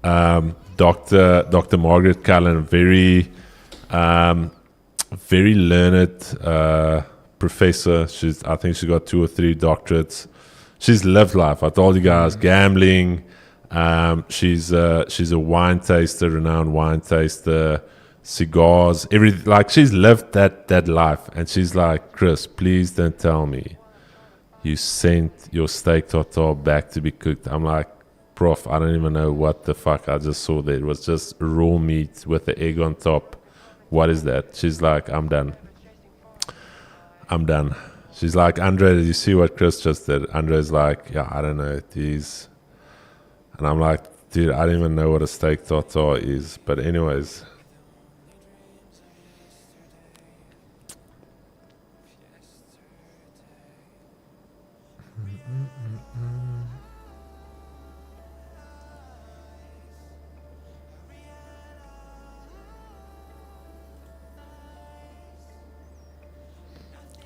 Dr. Margaret Cullen, very learned professor. I think she got 2 or 3 doctorates. She's lived life. I told you guys, gambling. She's a wine taster, renowned wine taster, cigars, everything. Like, she's lived that life. And she's like, Chris, please don't tell me you sent your steak tartare back to be cooked. I'm like, Prof, I don't even know what the fuck I just saw there. It was just raw meat with the egg on top. What is that? She's like, I'm done. She's like, Andre, did you see what Chris just did? Andre's like, yeah, I don't know. These. And I'm like, dude, I don't even know what a steak tartare is. But anyways.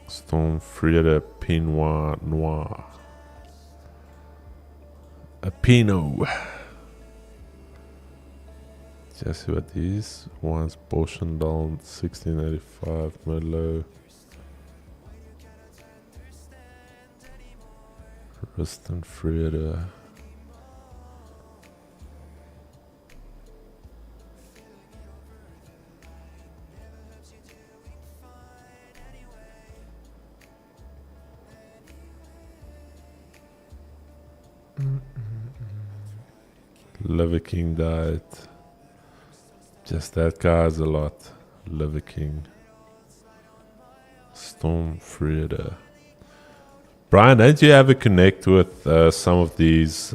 Stormfrieda Pinot Noir. A Pinot. Just see what these ones. Portion down 1685 Merlot. Rustin Freda. Liver King died. Just that guy's a lot. Liver King. Storm Freda. Brian, don't you ever connect with some of these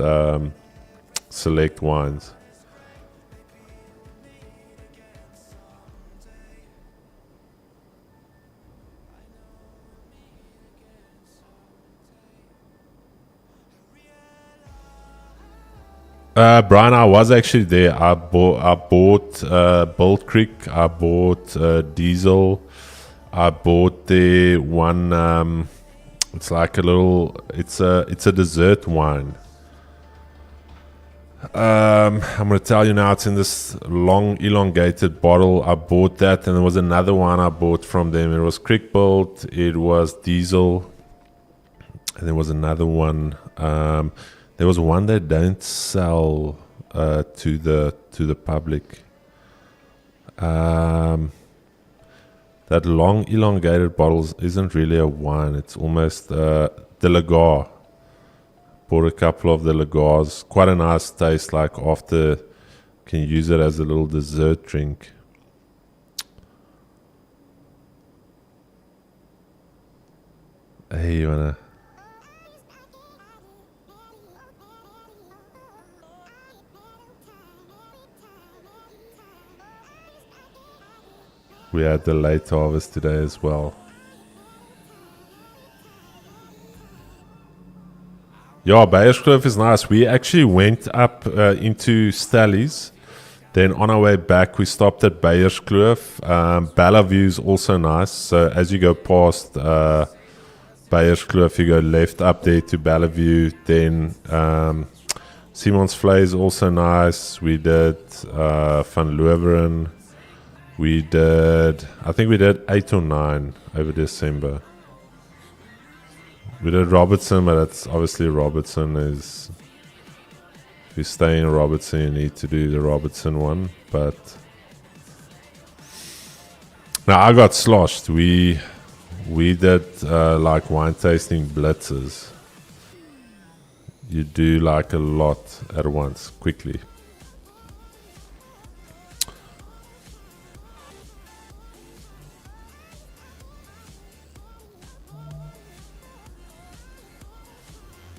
select wines? Brian, I was actually there. I bought Bolt Creek. I bought Diesel. I bought the one. It's like a little. It's a dessert wine. I'm gonna tell you now. It's in this long, elongated bottle. I bought that, and there was another one I bought from them. It was Creek Bolt. It was Diesel, and there was another one. There was one that don't sell to the public. That long elongated bottles isn't really a wine. It's almost the Lagar. Bought a couple of the Lagars. Quite a nice taste. Like after, can use it as a little dessert drink. Hey, you wanna? We had the late harvest today as well. Yeah, Beyerskloof is nice. We actually went up into Stallies. Then on our way back, we stopped at Beyerskloof. Bellevue is also nice. So as you go past Beyerskloof, you go left up there to Bellevue. Then Simons Vlei is also nice. We did Van Loweren. We did, I think we did 8 or 9 over December. We did Robertson, but that's obviously Robertson is, if you stay in Robertson, you need to do the Robertson one. But now I got sloshed. We did like wine tasting blitzes. You do like a lot at once, quickly.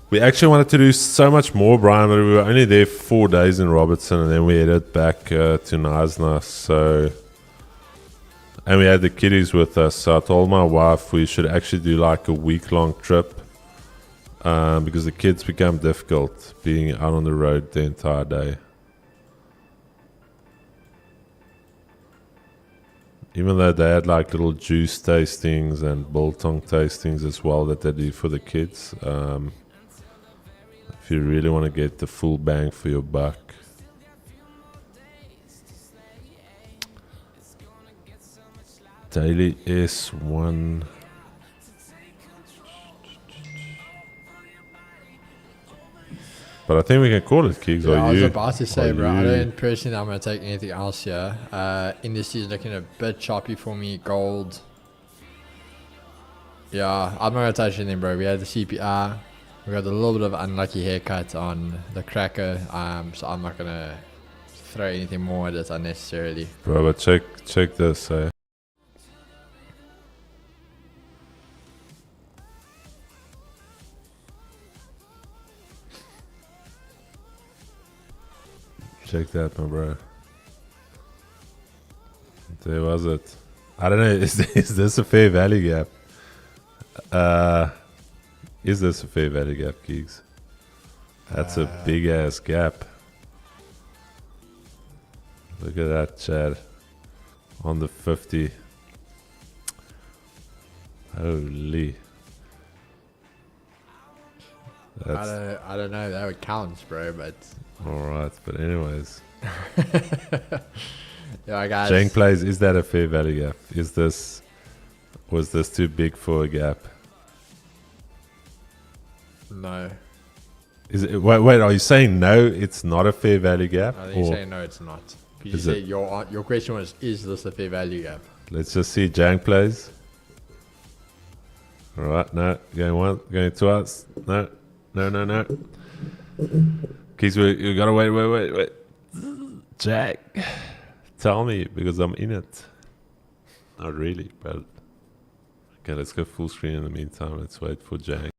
We actually wanted to do so much more, Brian, but we were only there 4 days in Robertson, and then we headed back to Knysna. So, and we had the kiddies with us. So I told my wife we should actually do like a week-long trip because the kids become difficult being out on the road the entire day. Even though they had like little juice tastings and biltong tastings as well that they do for the kids. If you really want to get the full bang for your buck. Daily S1. But I think we can call it, Keeks. Yeah, I was you, about to say, bro, I don't personally, I'm going to take anything else here. Indices looking a bit choppy for me. Gold. Yeah, I'm not going to touch anything, bro. We had the CPR. We got a little bit of unlucky haircut on the cracker, so I'm not gonna throw anything more at it unnecessarily. Bro, but check this, eh? Check that, my bro. There was it. I don't know, is this a fair value gap? Is this a fair value gap, Keeks? That's a big ass gap. Look at that, Chad. On the 50. Holy. I don't know, that would count, bro, but Alright, but anyways. Yeah, guys. Jang plays, is that a fair value gap? Was this too big for a gap? No. Wait, are you saying no, it's not a fair value gap? I think you're saying no, it's not. Because you said your question was, is this a fair value gap? Let's just see Jang plays. Alright, no. Going once, going twice. No. Keys, you gotta wait. Jack. Tell me, because I'm in it. Not really, but... Okay, let's go full screen in the meantime. Let's wait for Jang.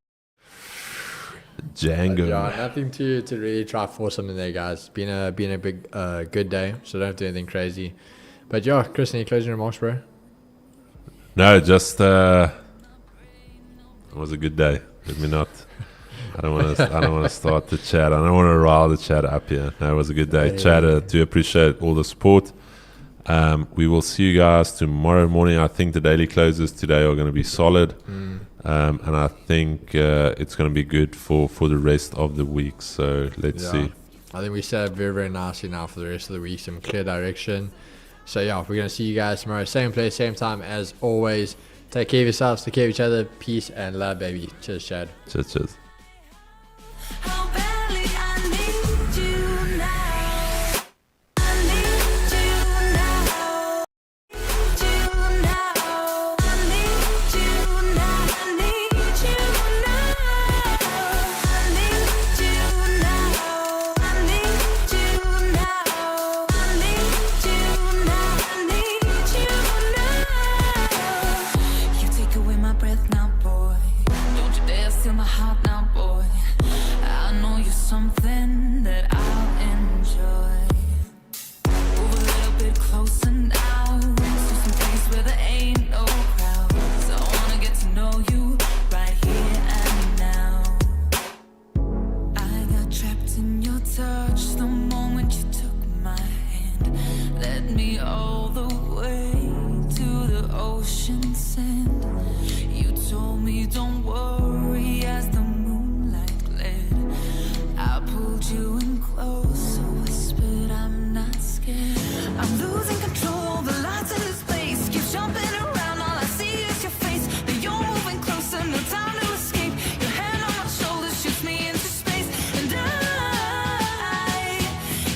Django. Yeah, nothing to really try force something there, guys. Been a big good day, so don't do anything crazy. But yeah, Chris, any closing remarks, bro? No, just it was a good day. Let me not. I don't want to start the chat. I don't want to rile the chat up here. No, it was a good day. Yeah. Chat, do appreciate all the support. We will see you guys tomorrow morning. I think the daily closes today are going to be solid. And I think it's going to be good for the rest of the week. So let's see. I think we set up very, very nicely now for the rest of the week. Some clear direction. So yeah, we're going to see you guys tomorrow. Same place, same time as always. Take care of yourselves, take care of each other. Peace and love, baby. Cheers, Chad. Cheers. How badly I need you now. I need you now. Need you now. I need you now. I need you now. I need you now. I need you now. I need you now. I need you now. You take away my breath now, boy. Don't you dare steal my heart now, boy. I know you're something that I'll enjoy. Move a little bit closer now, to some place where there ain't no crowds. I wanna get to know you right here and now. I got trapped in your touch the moment you took my hand. Led me all the way to the ocean sand. You told me don't worry as the moonlight gled. I pulled you in close, whispered I'm not scared. I'm losing control, the lights in this place keep jumping around, all I see is your face. But you're moving closer, no time to escape. Your hand on my shoulder shoots me into space. And I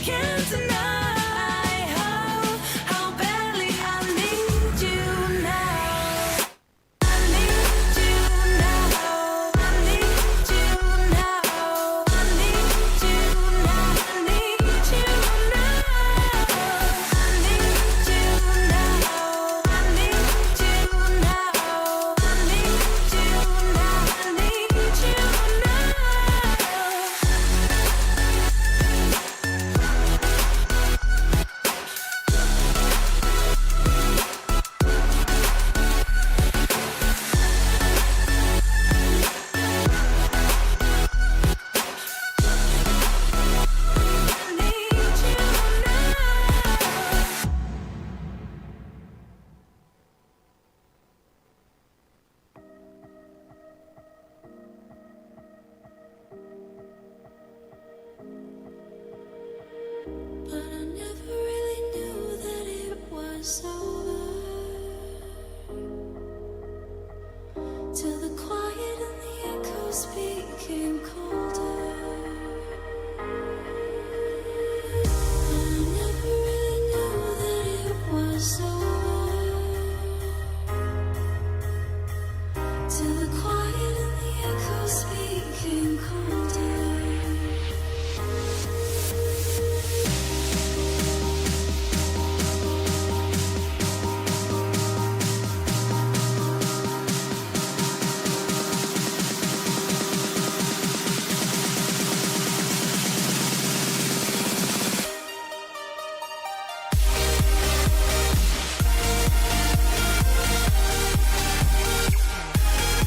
can't deny how badly I need you now. I need you now. I need you now. I need you now. I need you now. I need you now. I need you now. I need you now. I need you But I never really knew that it was over till the quiet and the echoes became cold.